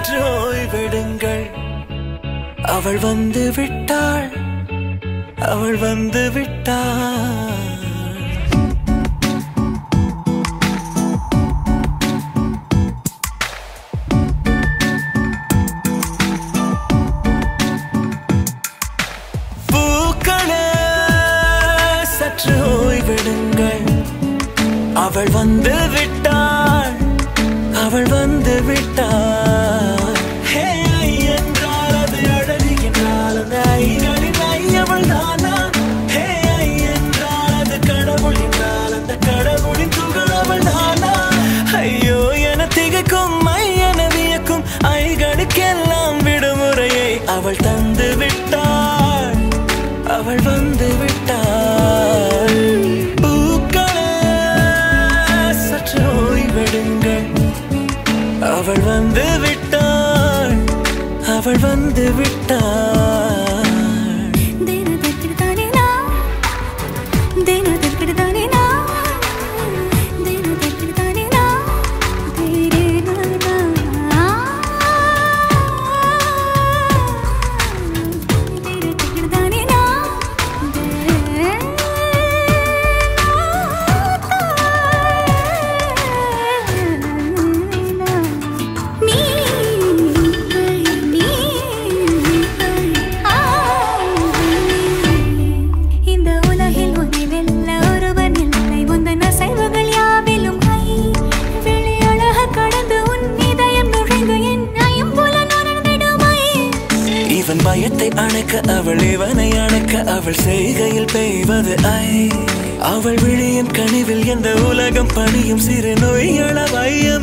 சற்று ஓய்வெடுங்கள் அவள் வந்து விட்டாள் அவள் வந்து விட்டாள் பூக்களே சற்று ஓய்வெடுங்கள் அவள் வந்து விட்டாள் அவள் வந்து விட்டாள் ஹே ஐ என்றால் அது அழகு என்றால் அந்த ஐகளின் ஐ அவள் தானா ஹே ஐ என்றால் அது கடவுள் என்றால் அந்த கடவுளின் துகள் அவள் தானா ஐயோ என திகைக்கும் ஐ என வியக்கும் ஐகளுக்கெல்லாம் விடுமுறையை அவள் தந்து விட்டாள் அவள் வந்து விட்டாள் பூக்களே சற்று ஓய்வெடுங்கள் அவள் வந்து விட்டாள் அவள் வந்து விட்டாள் பயத்தை அணைக்க அவள் இவனை அணைக்க அவள் செய்கையில் பெய்வது ஐ அவள் விழியின் கனிவில் எந்த உலகம் பணியும் சிறு நோய்கள வையம்